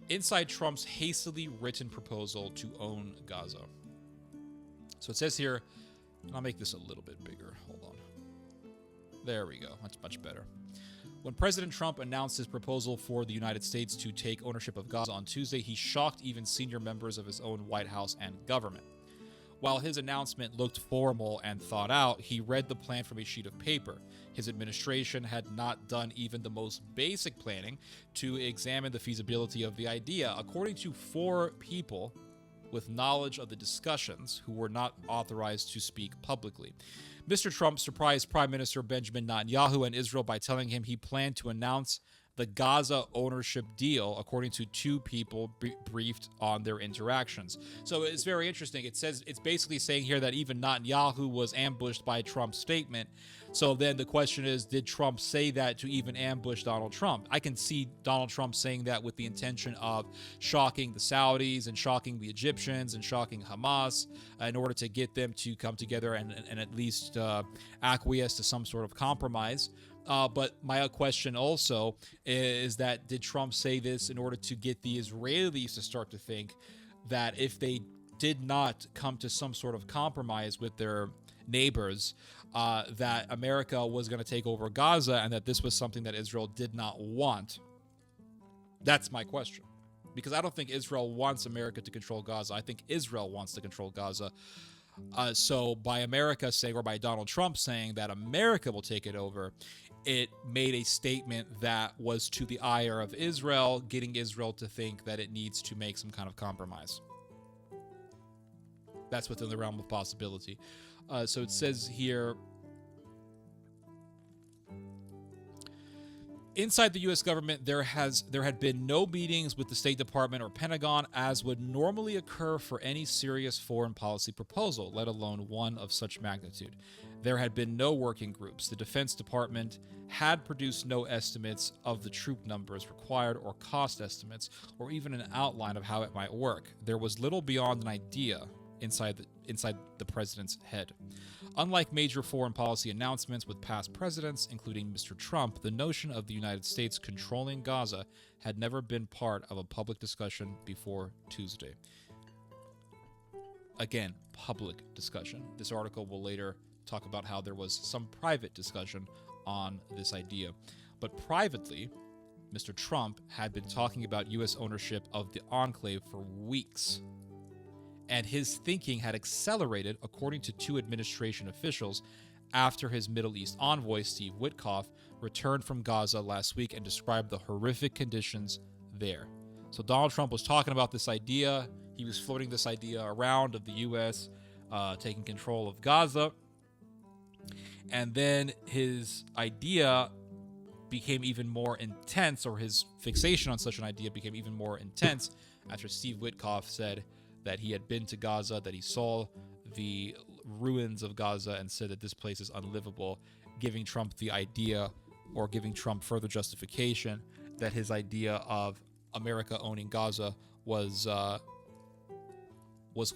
inside Trump's hastily written proposal to own Gaza. So it says here, and I'll make this a little bit bigger. Hold on. There we go. That's much better. When President Trump announced his proposal for the United States to take ownership of Gaza on Tuesday, he shocked even senior members of his own White House and government. While his announcement looked formal and thought out, he read the plan from a sheet of paper. His administration had not done even the most basic planning to examine the feasibility of the idea, according to 4 people with knowledge of the discussions who were not authorized to speak publicly. Mr. Trump surprised Prime Minister Benjamin Netanyahu and Israel by telling him he planned to announce the Gaza ownership deal, according to 2 people briefed on their interactions. So it's very interesting. It says, it's basically saying here that even Netanyahu was ambushed by Trump's statement. So then the question is, did Trump say that to even ambush Donald Trump? I can see Donald Trump saying that with the intention of shocking the Saudis and shocking the Egyptians and shocking Hamas in order to get them to come together and at least acquiesce to some sort of compromise. But my question also is that, did Trump say this in order to get the Israelis to start to think that if they did not come to some sort of compromise with their neighbors, that America was going to take over Gaza and that this was something that Israel did not want? That's my question. Because I don't think Israel wants America to control Gaza. I think Israel wants to control Gaza. So by America saying, or by Donald Trump saying that America will take it over, it made a statement that was to the ire of Israel, getting Israel to think that it needs to make some kind of compromise. That's within the realm of possibility. So it says here, inside the U.S. government, there had been no meetings with the State Department or Pentagon, as would normally occur for any serious foreign policy proposal, let alone one of such magnitude. There had been no working groups. The Defense Department had produced no estimates of the troop numbers required or cost estimates, or even an outline of how it might work. There was little beyond an idea inside the president's head. Unlike major foreign policy announcements with past presidents, including Mr. Trump, the notion of the United States controlling Gaza had never been part of a public discussion before Tuesday. Again, public discussion. This article will later talk about how there was some private discussion on this idea. But privately, Mr. Trump had been talking about U.S. ownership of the enclave for weeks. And his thinking had accelerated, according to 2 administration officials, after his Middle East envoy, Steve Witkoff, returned from Gaza last week and described the horrific conditions there. So Donald Trump was talking about this idea. He was floating this idea around of the U.S. Taking control of Gaza. And then his idea became even more intense, or his fixation on such an idea became even more intense after Steve Witkoff said that he had been to Gaza, that he saw the ruins of Gaza and said that this place is unlivable, giving Trump the idea, or giving Trump further justification, that his idea of America owning Gaza was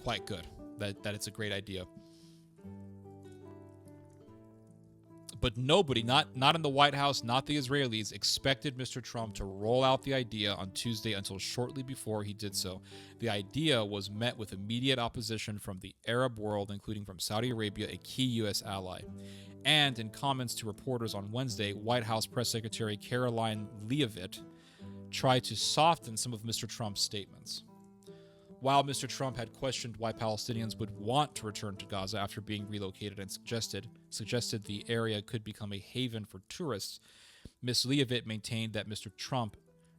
quite good, that it's a great idea. But nobody, not in the White House, not the Israelis, expected Mr. Trump to roll out the idea on Tuesday until shortly before he did so. The idea was met with immediate opposition from the Arab world, including from Saudi Arabia, a key U.S. ally. And in comments to reporters on Wednesday, White House Press Secretary Caroline Leavitt tried to soften some of Mr. Trump's statements. While Mr. Trump had questioned why Palestinians would want to return to Gaza after being relocated and suggested the area could become a haven for tourists, Ms. Leavitt maintained that Mr. Trump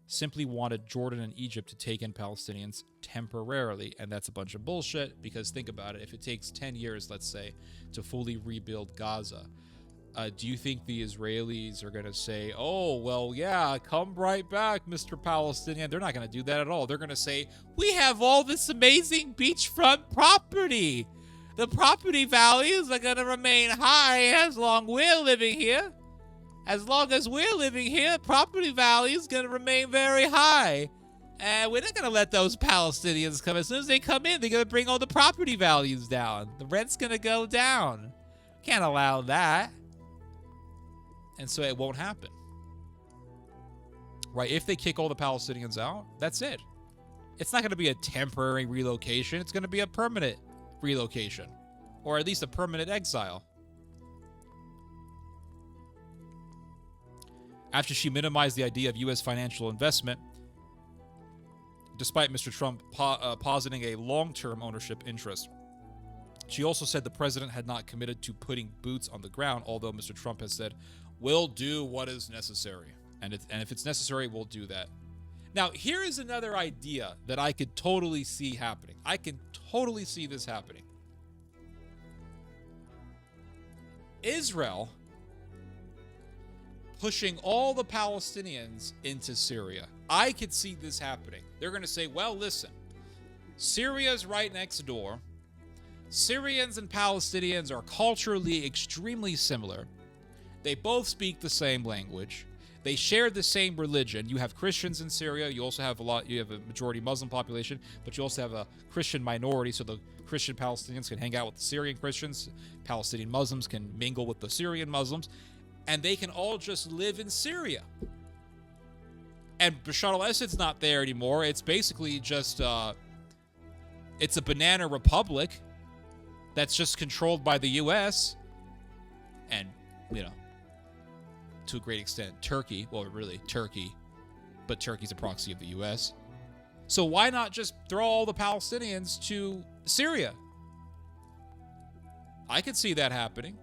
simply wanted Jordan and Egypt to take in Palestinians temporarily, and that's a bunch of bullshit, because think about it, if it takes 10 years, let's say, to fully rebuild Gaza, do you think the Israelis are going to say, oh, well, yeah, come right back, Mr. Palestinian? They're not going to do that at all. They're going to say, we have all this amazing beachfront property. The property values are going to remain high as long as we're living here. As long as we're living here, property value is going to remain very high. And we're not going to let those Palestinians come. As soon as they come in, they're going to bring all the property values down. The rent's going to go down. Can't allow that. And so it won't happen. Right? If they kick all the Palestinians out, that's it. It's not going to be a temporary relocation. It's going to be a permanent relocation, or at least a permanent exile. After she minimized the idea of U.S. financial investment, despite Mr. Trump positing a long-term ownership interest. She also said the president had not committed to putting boots on the ground, although Mr. Trump has said, we'll do what is necessary. And if it's necessary, we'll do that. Now, here is another idea that I could totally see happening. I can totally see this happening. Israel pushing all the Palestinians into Syria. I could see this happening. They're going to say, well, listen, Syria's right next door. Syrians and Palestinians are culturally extremely similar. They both speak the same language. They share the same religion. You have Christians in Syria. You also have you have a majority Muslim population, but you also have a Christian minority, so the Christian Palestinians can hang out with the Syrian Christians. Palestinian Muslims can mingle with the Syrian Muslims, and they can all just live in Syria. And Bashar al-Assad's not there anymore. It's basically just, it's a banana republic that's just controlled by the U.S. and, to a great extent, Turkey. Well, really, Turkey. But Turkey's a proxy of the U.S. So why not just throw all the Palestinians to Syria? I could see that happening.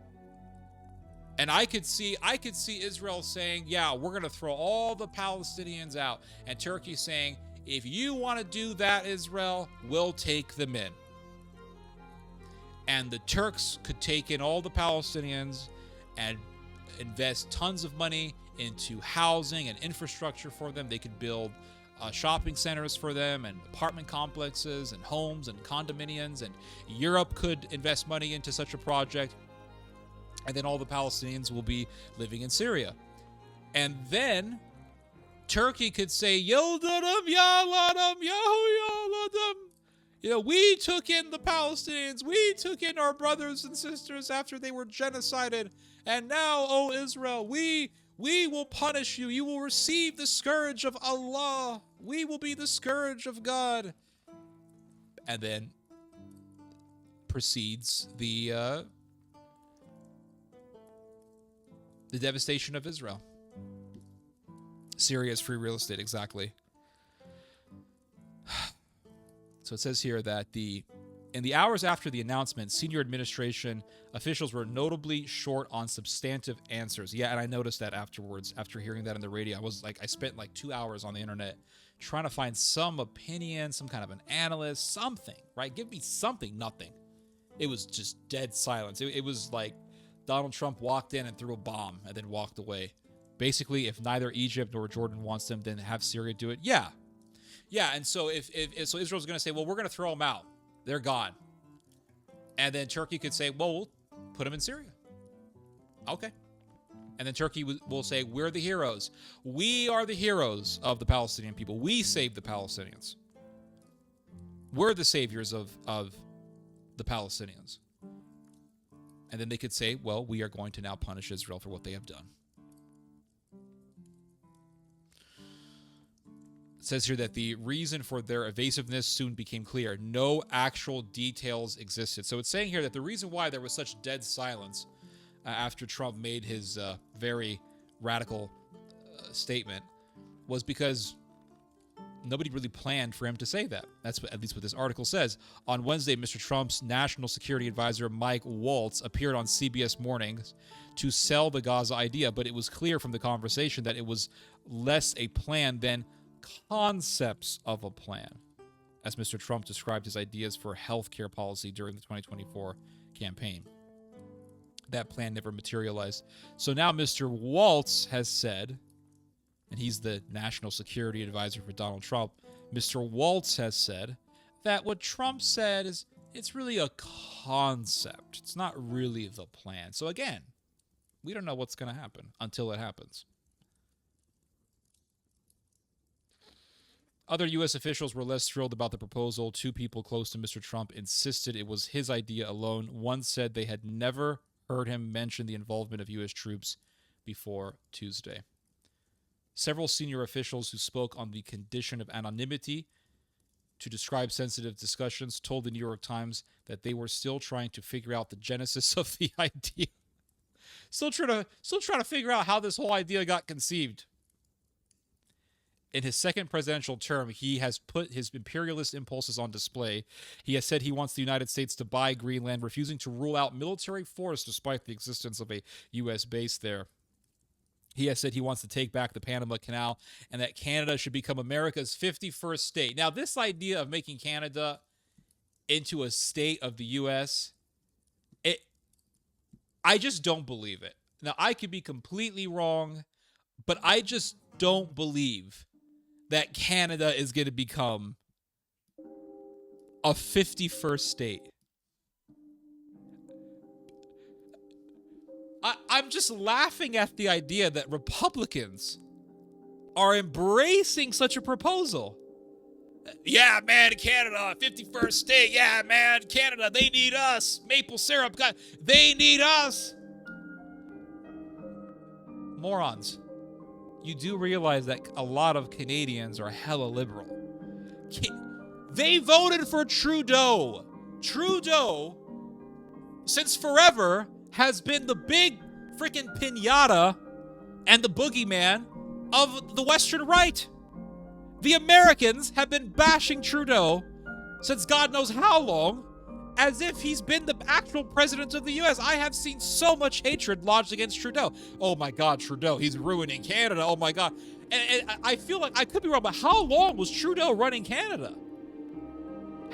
And I could see Israel saying, yeah, we're going to throw all the Palestinians out. And Turkey saying, if you want to do that, Israel, we'll take them in. And the Turks could take in all the Palestinians and invest tons of money into housing and infrastructure for them. They could build shopping centers for them and apartment complexes and homes and condominiums. And Europe could invest money into such a project. And then all the Palestinians will be living in Syria. And then Turkey could say, Yildadim, Yaladam, Yaladam. We took in the Palestinians. We took in our brothers and sisters after they were genocided. And now, O Israel, we will punish you. You will receive the scourge of Allah. We will be the scourge of God. And then proceeds the devastation of Israel. Syria's free real estate, exactly. So it says here that in the hours after the announcement, senior administration officials were notably short on substantive answers. Yeah, and I noticed that afterwards, after hearing that on the radio. I spent 2 hours on the internet trying to find some opinion, some kind of an analyst, something, right? Give me something, nothing. It was just dead silence. It was like Donald Trump walked in and threw a bomb and then walked away. Basically, if neither Egypt nor Jordan wants them, then have Syria do it. Yeah, and so if Israel's going to say, well, we're going to throw them out. They're gone. And then Turkey could say, well, we'll put them in Syria. Okay. And then Turkey will say, we're the heroes. We are the heroes of the Palestinian people. We saved the Palestinians. We're the saviors of the Palestinians. And then they could say, well, we are going to now punish Israel for what they have done. It says here that the reason for their evasiveness soon became clear. No actual details existed. So it's saying here that the reason why there was such dead silence after Trump made his very radical statement was because nobody really planned for him to say that. That's at least what this article says. On Wednesday, Mr. Trump's national security advisor, Mike Waltz, appeared on CBS Mornings to sell the Gaza idea, but it was clear from the conversation that it was less a plan than concepts of a plan, as Mr. Trump described his ideas for healthcare policy during the 2024 campaign. That plan never materialized. So now Mr. Waltz has said, and he's the national security advisor for Donald Trump, Mr. Waltz has said that what Trump said is it's really a concept. It's not really the plan. So again, we don't know what's going to happen until it happens. Other U.S. officials were less thrilled about the proposal. Two people close to Mr. Trump insisted it was his idea alone. One said they had never heard him mention the involvement of U.S. troops before Tuesday. Several senior officials who spoke on the condition of anonymity to describe sensitive discussions, told the New York Times that they were still trying to figure out the genesis of the idea. Still trying to figure out how this whole idea got conceived. In his second presidential term, he has put his imperialist impulses on display. He has said he wants the United States to buy Greenland, refusing to rule out military force despite the existence of a U.S. base there. He has said he wants to take back the Panama Canal and that Canada should become America's 51st state. Now, this idea of making Canada into a state of the U.S., I just don't believe it. Now, I could be completely wrong, but I just don't believe that Canada is going to become a 51st state. I'm just laughing at the idea that Republicans are embracing such a proposal. Yeah, man, Canada, 51st state. Yeah, man, Canada, they need us. Maple syrup, God, they need us. Morons. You do realize that a lot of Canadians are hella liberal. They voted for Trudeau. Trudeau, since forever, has been the big freaking piñata and the boogeyman of the Western right. The Americans have been bashing Trudeau since God knows how long, as if he's been the actual president of the U.S. I have seen so much hatred lodged against Trudeau. Oh my God, Trudeau, he's ruining Canada. Oh my God. And I feel like I could be wrong, but how long was Trudeau running Canada?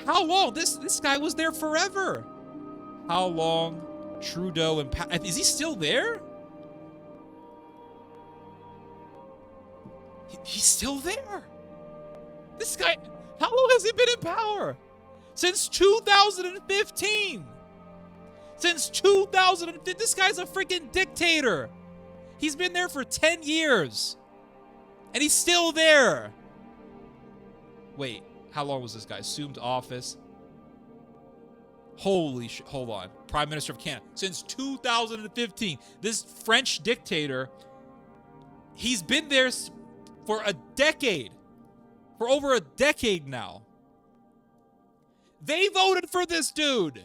How long? This guy was there forever. How long Trudeau is he still there? He's still there. This guy, how long has he been in power? Since 2015. Since 2015. This guy's a freaking dictator. He's been there for 10 years. And he's still there. Wait, how long was this guy? Assumed office. Holy shit. Hold on. Prime Minister of Canada. Since 2015. This French dictator, he's been there for a decade. For over a decade now. They voted for this dude.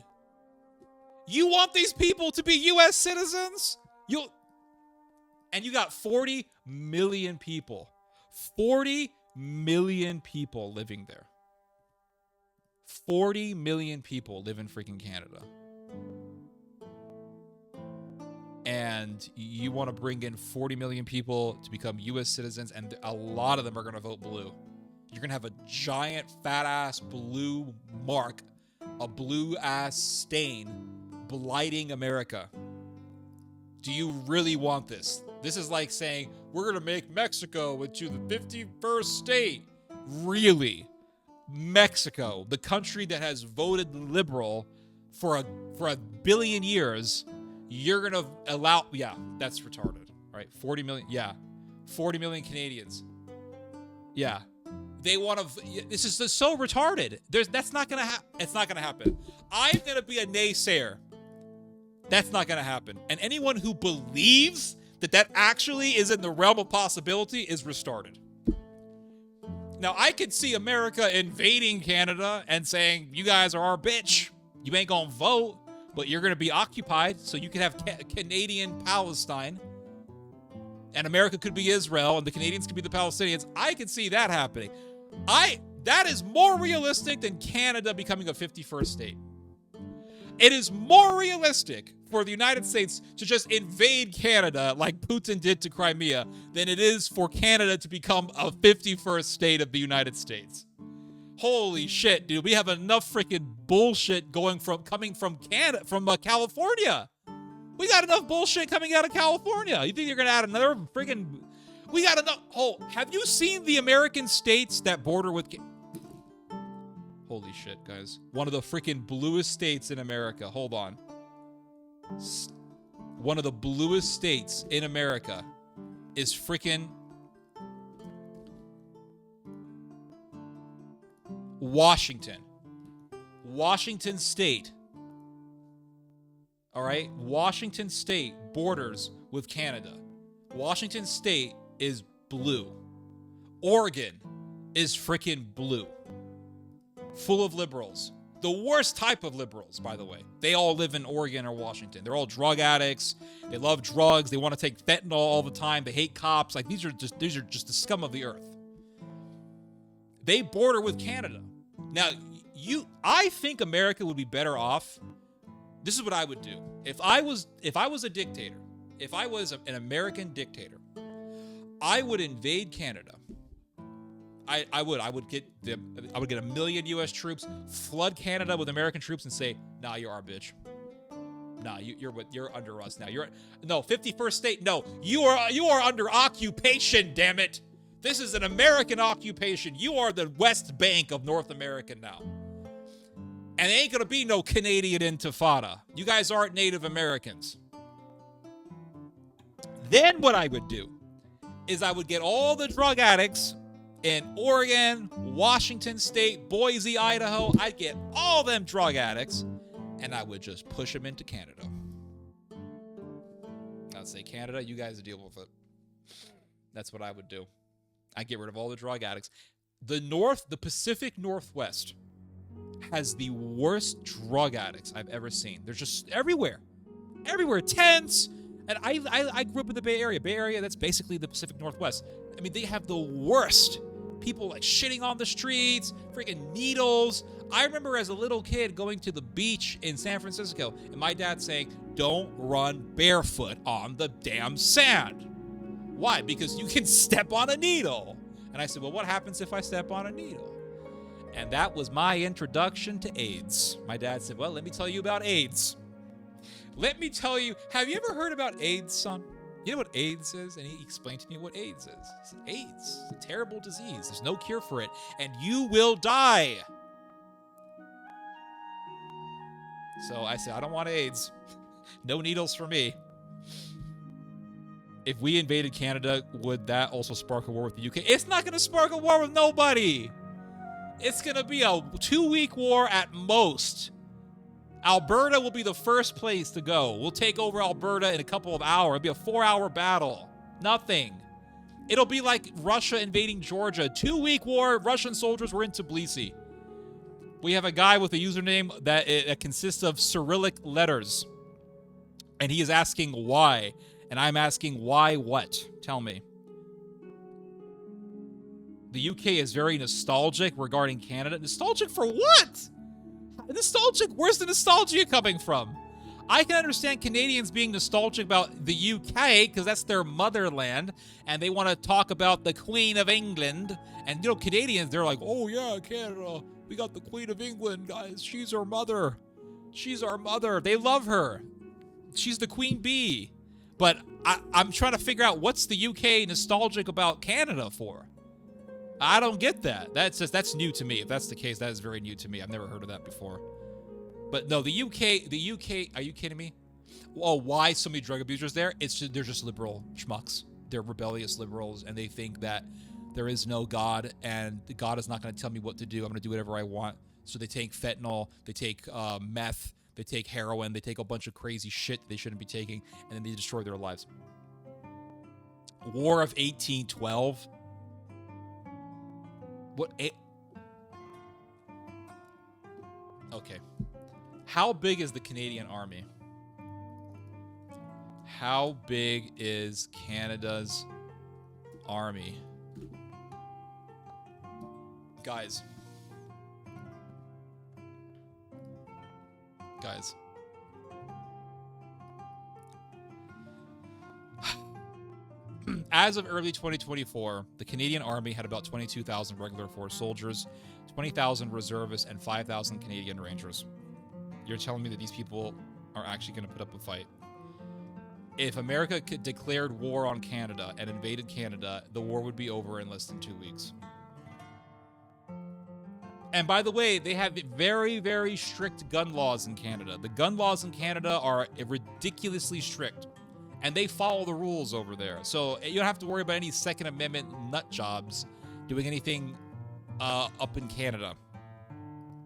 You want these people to be U.S. citizens? And you got 40 million people. 40 million people living there. 40 million people live in freaking Canada. And you want to bring in 40 million people to become U.S. citizens, and a lot of them are going to vote blue. You're going to have a giant, fat-ass blue mark, a blue-ass stain, blighting America. Do you really want this? This is like saying, we're going to make Mexico into the 51st state. Really? Mexico, the country that has voted liberal for a billion years, you're going to allow... Yeah, that's retarded. Right? 40 million... Yeah. 40 million Canadians. Yeah. They want to... This is just so retarded. That's not going to happen. It's not going to happen. I'm going to be a naysayer. That's not going to happen. And anyone who believes that actually is in the realm of possibility is retarded. Now, I could see America invading Canada and saying, you guys are our bitch. You ain't going to vote, but you're going to be occupied, so you can have Canadian Palestine. And America could be Israel, and the Canadians could be the Palestinians. I could see that happening. That is more realistic than Canada becoming a 51st state. It is more realistic for the United States to just invade Canada like Putin did to Crimea than it is for Canada to become a 51st state of the United States. Holy shit, dude. We have enough freaking bullshit coming from Canada, from California. We got enough bullshit coming out of California. You think you're going to add another freaking... We got enough... Oh, have you seen the American states that border with... Holy shit, guys. One of the freaking bluest states in America. Hold on. One of the bluest states in America is freaking... Washington. Washington State. All right? Washington State borders with Canada. Washington State is blue. Oregon is freaking blue. full of liberals. The worst type of liberals, by the way. They all live in Oregon or Washington. They're all drug addicts. They love drugs. They want to take fentanyl all the time. They hate cops. Like, these are just the scum of the earth. They border with Canada. Now, I think America would be better off. This is what I would do. If I was a dictator, if I was an American dictator, I would invade Canada. I would get 1 million U.S. troops, flood Canada with American troops, and say, "Nah, you're our bitch. Nah, you're under us now. 51st state. No, you are under occupation. Damn it! This is an American occupation. You are the West Bank of North America now, and there ain't gonna be no Canadian Intifada. You guys aren't Native Americans." Then what I would do is I would get all the drug addicts in Oregon, Washington State, Boise, Idaho. I'd get all them drug addicts, and I would just push them into Canada. I'd say, Canada, you guys deal with it. That's what I would do. I'd get rid of all the drug addicts. The Pacific Northwest has the worst drug addicts I've ever seen. They're just everywhere. Everywhere. Tents. And I grew up in the Bay Area. Bay Area, that's basically the Pacific Northwest. I mean, they have the worst. People like shitting on the streets, freaking needles. I remember as a little kid going to the beach in San Francisco and my dad saying, "Don't run barefoot on the damn sand." Why? Because you can step on a needle. And I said, well, what happens if I step on a needle? And that was my introduction to AIDS. My dad said, well, let me tell you about AIDS. Let me tell you, have you ever heard about AIDS, son? You know what AIDS is? And he explained to me what AIDS is. He said, AIDS is a terrible disease. There's no cure for it, and you will die. So I said, I don't want AIDS. No needles for me. If we invaded Canada, would that also spark a war with the UK? It's not going to spark a war with nobody. It's going to be a 2-week war at most. Alberta will be the first place to go. We'll take over Alberta in a couple of hours. It'll be a 4-hour battle. Nothing. It'll be like Russia invading Georgia. 2-week war. Russian soldiers were in Tbilisi. We have a guy with a username that consists of Cyrillic letters. And he is asking why. And I'm asking why what? Tell me. The UK is very nostalgic regarding Canada. Nostalgic for what? Nostalgic? Where's the nostalgia coming from? I can understand Canadians being nostalgic about the UK because that's their motherland and they want to talk about the Queen of England. And, you know, Canadians, they're like, oh, yeah, Canada, we got the Queen of England, guys. She's our mother. She's our mother. They love her. She's the Queen Bee. But I'm trying to figure out what's the UK nostalgic about Canada for. I don't get that. That's new to me. If that's the case, that is very new to me. I've never heard of that before. But no, the UK, are you kidding me? Well, why so many drug abusers there? They're just liberal schmucks. They're rebellious liberals, and they think that there is no God, and God is not going to tell me what to do. I'm going to do whatever I want. So they take fentanyl, they take meth, they take heroin, they take a bunch of crazy shit they shouldn't be taking, and then they destroy their lives. War of 1812. What? Okay. How big is the Canadian army? How big is Canada's army? Guys. As of early 2024, the Canadian Army had about 22,000 regular force soldiers, 20,000 reservists, and 5,000 Canadian Rangers. You're telling me that these people are actually going to put up a fight? If America declared war on Canada and invaded Canada, the war would be over in less than 2 weeks. And by the way, they have very, very strict gun laws in Canada. The gun laws in Canada are ridiculously strict. And they follow the rules over there. So you don't have to worry about any Second Amendment nut jobs doing anything up in Canada.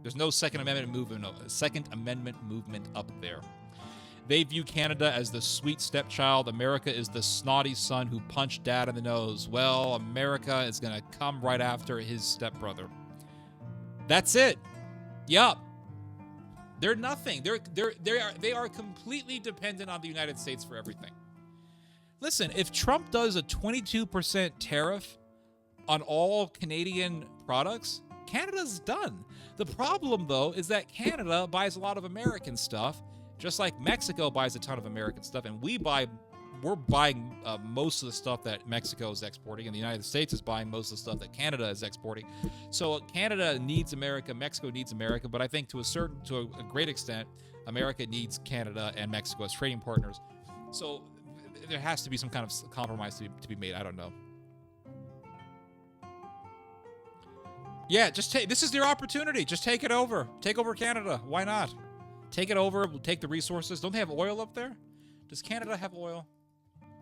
There's no Second Amendment movement up there. They view Canada as the sweet stepchild. America is the snotty son who punched dad in the nose. Well, America is going to come right after his stepbrother. That's it. Yup. They're nothing. They are completely dependent on the United States for everything. Listen, if Trump does a 22% tariff on all Canadian products, Canada's done. The problem, though, is that Canada buys a lot of American stuff, just like Mexico buys a ton of American stuff, and we're buying most of the stuff that Mexico is exporting, and the United States is buying most of the stuff that Canada is exporting. So Canada needs America, Mexico needs America, but I think to a great extent, America needs Canada and Mexico as trading partners. So there has to be some kind of compromise to be made. I don't know. Yeah, this is your opportunity. Just take it over. Take over Canada. Why not? Take it over. We'll take the resources. Don't they have oil up there? Does Canada have oil?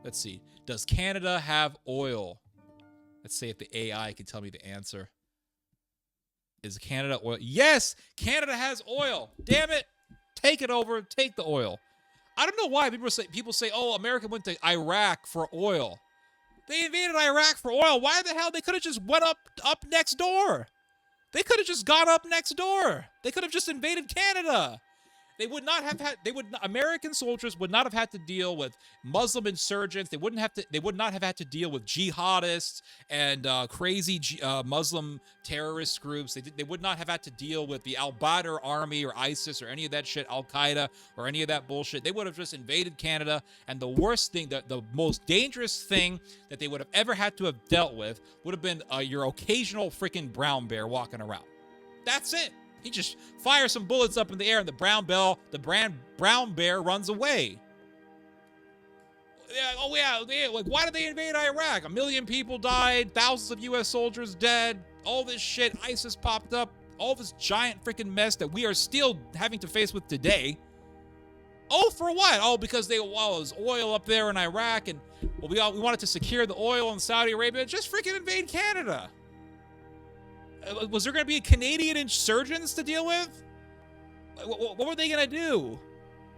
Let's see. Does Canada have oil? Let's see if the AI can tell me the answer. Is Canada oil? Yes! Canada has oil. Damn it. Take it over. Take the oil. I don't know why people say, oh, America went to Iraq for oil. They invaded Iraq for oil. Why the hell? They could have just went up next door. They could have just gone up next door. They could have just invaded Canada. They would not have had. American soldiers would not have had to deal with Muslim insurgents. They would not have had to deal with jihadists and crazy Muslim terrorist groups. They would not have had to deal with the Al-Badr army or ISIS or any of that shit, Al-Qaeda or any of that bullshit. They would have just invaded Canada. And the worst thing, the most dangerous thing that they would have ever had to have dealt with would have been your occasional freaking brown bear walking around. That's it. He just fires some bullets up in the air, and the brown bear runs away. Yeah, like, why did they invade Iraq? 1 million people died, thousands of U.S. soldiers dead, all this shit, ISIS popped up, all this giant freaking mess that we are still having to face with today. Oh, for what? Oh, because there's oil up there in Iraq, and we wanted to secure the oil in Saudi Arabia. Just freaking invade Canada. Was there going to be Canadian insurgents to deal with? What were they going to do?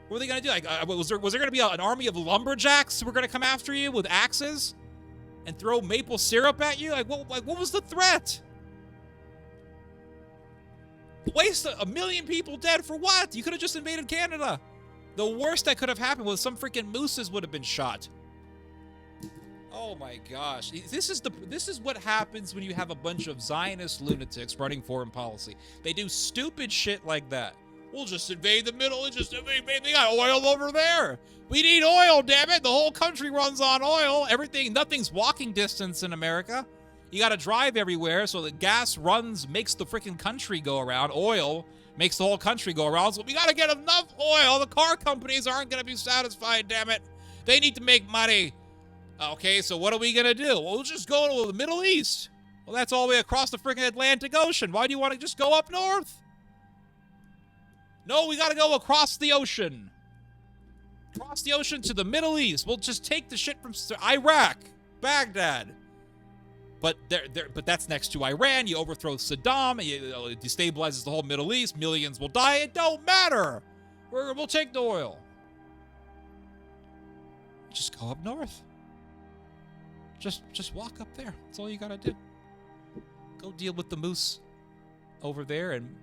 What were they going to do? Like, was there going to be an army of lumberjacks who were going to come after you with axes and throw maple syrup at you? Like, what was the threat? Waste 1 million people dead for what? You could have just invaded Canada. The worst that could have happened was some freaking mooses would have been shot. Oh my gosh. This is what happens when you have a bunch of Zionist lunatics running foreign policy. They do stupid shit like that. We'll just invade the Middle East. They got oil over there. We need oil, damn it. The whole country runs on oil. Nothing's walking distance in America. You got to drive everywhere, so the gas makes the freaking country go around. Oil makes the whole country go around. So we got to get enough oil. The car companies aren't going to be satisfied, damn it. They need to make money. Okay, so what are we going to do? Well, we'll just go to the Middle East. Well, that's all the way across the freaking Atlantic Ocean. Why do you want to just go up north? No, we got to go across the ocean. Across the ocean to the Middle East. We'll just take the shit from Iraq, Baghdad. But that's next to Iran. You overthrow Saddam. It destabilizes the whole Middle East. Millions will die. It don't matter. We'll take the oil. Just go up north. Just walk up there. That's all you gotta do. Go deal with the moose over there, and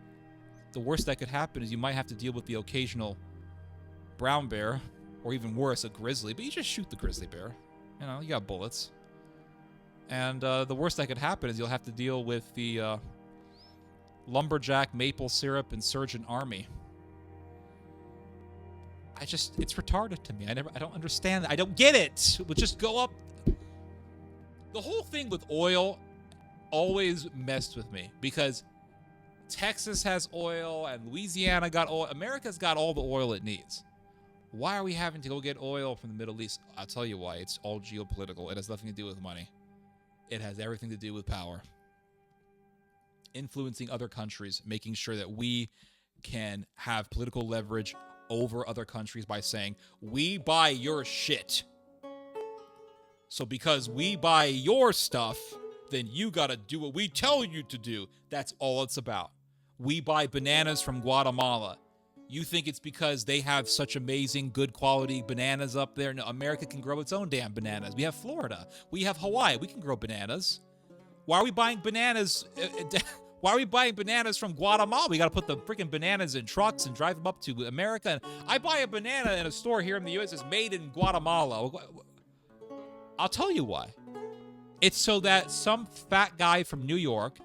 the worst that could happen is you might have to deal with the occasional brown bear, or even worse, a grizzly. But you just shoot the grizzly bear. You know, you got bullets. And the worst that could happen is you'll have to deal with the lumberjack maple syrup insurgent army. It's retarded to me. I don't understand. I don't get it. We'll just go up. The whole thing with oil always messed with me because Texas has oil and Louisiana got oil. America's got all the oil it needs. Why are we having to go get oil from the Middle East? I'll tell you why. It's all geopolitical. It has nothing to do with money. It has everything to do with power. Influencing other countries, making sure that we can have political leverage over other countries by saying, we buy your shit. So because we buy your stuff, then you gotta do what we tell you to do. That's all it's about. We buy bananas from Guatemala. You think it's because they have such amazing, good quality bananas up there? No, America can grow its own damn bananas. We have Florida. We have Hawaii. We can grow bananas. Why are we buying bananas? Why are we buying bananas from Guatemala? We got to put the freaking bananas in trucks and drive them up to America. And I buy a banana in a store here in the U.S. It's made in Guatemala. I'll tell you why. It's so that some fat guy from New York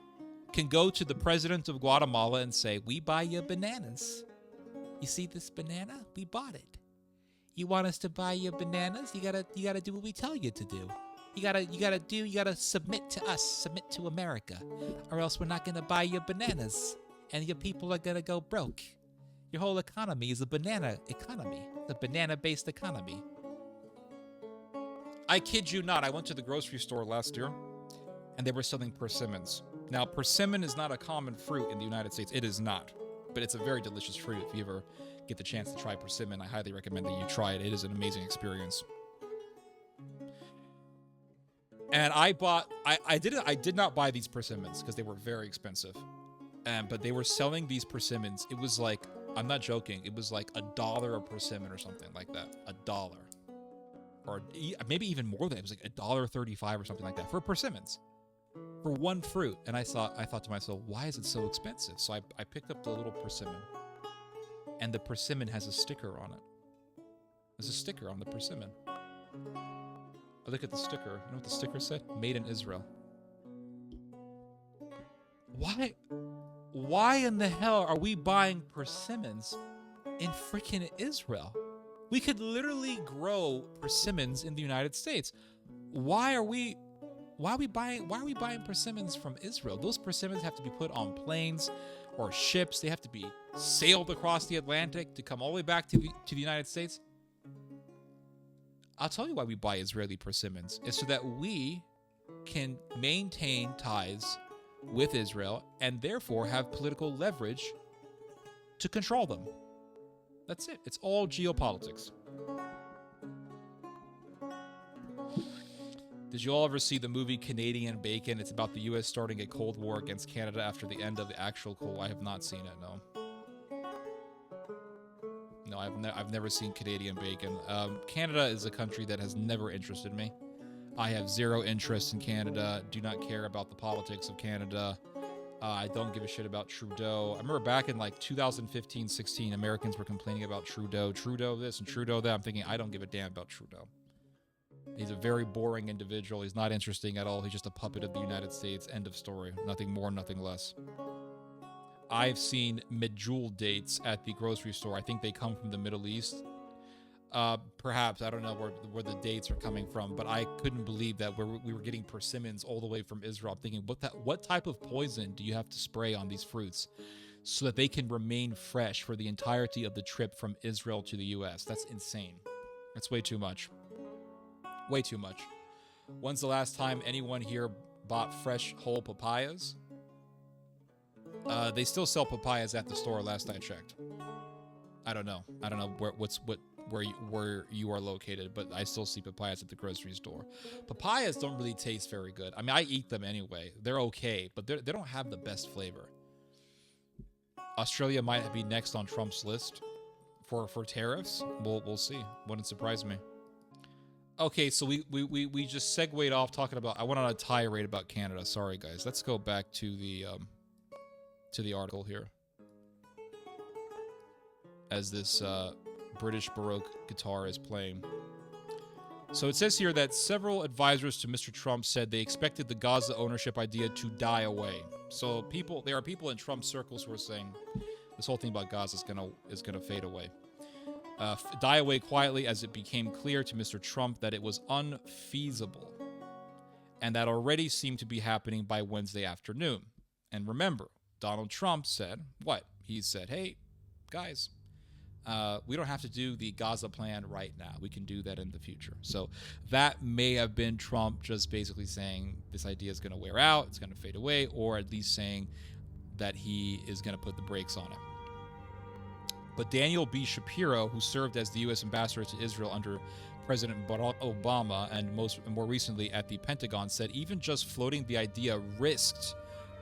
can go to the president of Guatemala and say, we buy your bananas. You see this banana? We bought it. You want us to buy your bananas? You gotta do what we tell you to do. You gotta submit to us, submit to America, or else we're not gonna buy your bananas, and your people are gonna go broke. Your whole economy is a banana economy, a banana-based economy. I kid you not, I went to the grocery store last year, and they were selling persimmons. Now, persimmon is not a common fruit in the United States. It is not, but it's a very delicious fruit. If you ever get the chance to try persimmon, I highly recommend that you try it. It is an amazing experience. And I did not buy these persimmons because they were very expensive. But they were selling these persimmons. It was like, I'm not joking, it was like $1 a persimmon or something like that. $1. Or maybe even more than that. It was like $1.35 or something like that for persimmons. For one fruit. And I thought to myself, why is it so expensive? So I picked up the little persimmon. And the persimmon has a sticker on it. There's a sticker on the persimmon. I look at the sticker. You know what the sticker said? Made in Israel. Why in the hell are we buying persimmons in freaking Israel? We could literally grow persimmons in the United States. Why are we buying persimmons from Israel? Those persimmons have to be put on planes or ships. They have to be sailed across the Atlantic to come all the way back to the United States. I'll tell you why we buy Israeli persimmons. It's so that we can maintain ties with Israel and therefore have political leverage to control them. That's it. It's all geopolitics. Did you all ever see the movie Canadian Bacon? It's about the U.S. starting a Cold War against Canada after the end of the actual Cold War. I have not seen it, no. No, I've never seen Canadian Bacon. Canada is a country that has never interested me. I have zero interest in Canada. Do not care about the politics of Canada. I don't give a shit about Trudeau. I remember back in like 2015-16, Americans were complaining about Trudeau this and Trudeau that. I'm thinking, I don't give a damn about Trudeau. He's a very boring individual. He's not interesting at all. He's just a puppet of the United States. End of story. Nothing more, nothing less. I've seen medjool dates at the grocery store. I think they come from the Middle East. Perhaps. I don't know where the dates are coming from, but I couldn't believe that we were getting persimmons all the way from Israel. I'm thinking, what type of poison do you have to spray on these fruits so that they can remain fresh for the entirety of the trip from Israel to the U.S.? That's insane. That's way too much. Way too much. When's the last time anyone here bought fresh whole papayas? They still sell papayas at the store last I checked. I don't know where you are located, but I still see papayas at the grocery store. Papayas don't really taste very good. I mean, I eat them anyway. They're okay, but they don't have the best flavor. Australia might be next on Trump's list for tariffs. We'll see. Wouldn't surprise me. Okay, so we just segued off talking about. I went on a tirade about Canada. Sorry, guys. Let's go back to the article here. As this British Baroque guitar is playing. So it says here that several advisors to Mr. Trump said they expected the Gaza ownership idea to die away. So there are people in Trump circles who are saying this whole thing about Gaza is gonna fade away. Die away quietly as it became clear to Mr. Trump that it was unfeasible. And that already seemed to be happening by Wednesday afternoon. And remember, Donald Trump said what? He said, hey, guys, we don't have to do the Gaza plan right now. We can do that in the future. So that may have been Trump just basically saying this idea is going to wear out, it's going to fade away, or at least saying that he is going to put the brakes on it. But Daniel B. Shapiro, who served as the U.S. ambassador to Israel under President Barack Obama and more recently at the Pentagon, said even just floating the idea risked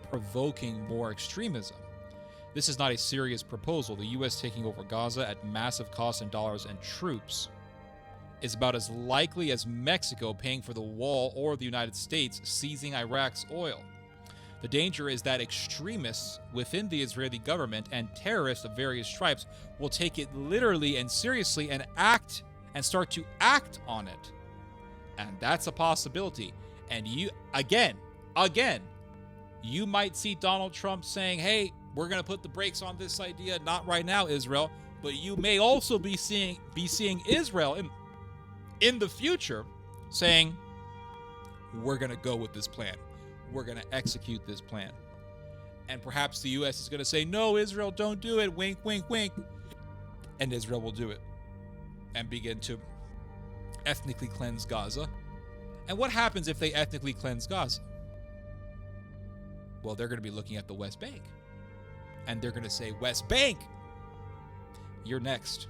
provoking more extremism. This is not a serious proposal. The U.S. taking over Gaza at massive cost in dollars and troops is about as likely as Mexico paying for the wall or the United States seizing Iraq's oil. The danger is that extremists within the Israeli government and terrorists of various stripes will take it literally and seriously and start to act on it. And that's a possibility. And you, again, you might see Donald Trump saying, hey, we're going to put the brakes on this idea. Not right now, Israel. But you may also be seeing Israel in the future saying, we're going to go with this plan. We're going to execute this plan. And perhaps the U.S. is going to say, no, Israel, don't do it. Wink, wink, wink. And Israel will do it and begin to ethnically cleanse Gaza. And what happens if they ethnically cleanse Gaza? Well, they're going to be looking at the West Bank. And they're going to say, West Bank, you're next.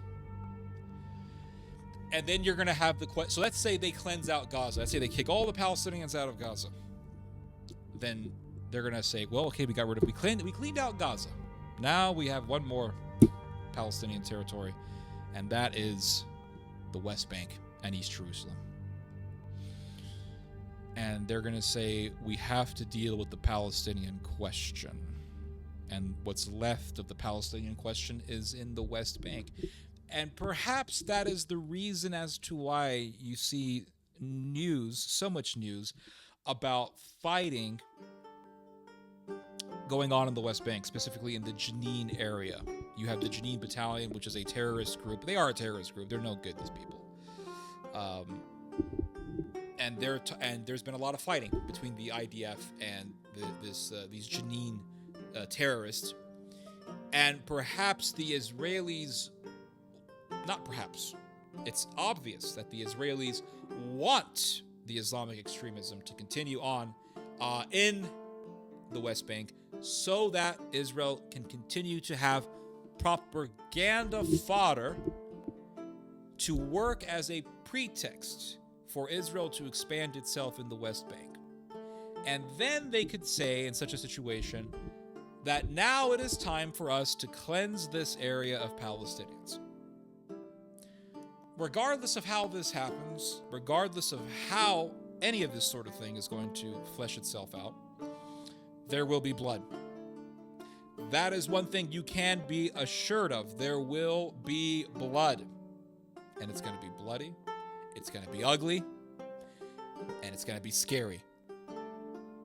And then you're going to have the question. So let's say they cleanse out Gaza. Let's say they kick all the Palestinians out of Gaza. Then they're going to say, well, okay, we cleaned out Gaza. Now we have one more Palestinian territory, and that is the West Bank and East Jerusalem. And they're going to say, we have to deal with the Palestinian question. And what's left of the Palestinian question is in the West Bank. And perhaps that is the reason as to why you see so much news about fighting going on in the West Bank, specifically in the Jenin area. You have the Jenin Battalion, which is a terrorist group. They are a terrorist group. They're no good, these people. And there's been a lot of fighting between the IDF and these Jenin terrorists. And perhaps the Israelis, not perhaps, it's obvious that the Israelis want the Islamic extremism to continue on in the West Bank so that Israel can continue to have propaganda fodder to work as a pretext for Israel to expand itself in the West Bank. And then they could say in such a situation that now it is time for us to cleanse this area of Palestinians. Regardless of how this happens, regardless of how any of this sort of thing is going to flesh itself out, there will be blood. That is one thing you can be assured of. There will be blood. And it's going to be bloody, it's going to be ugly, and it's going to be scary.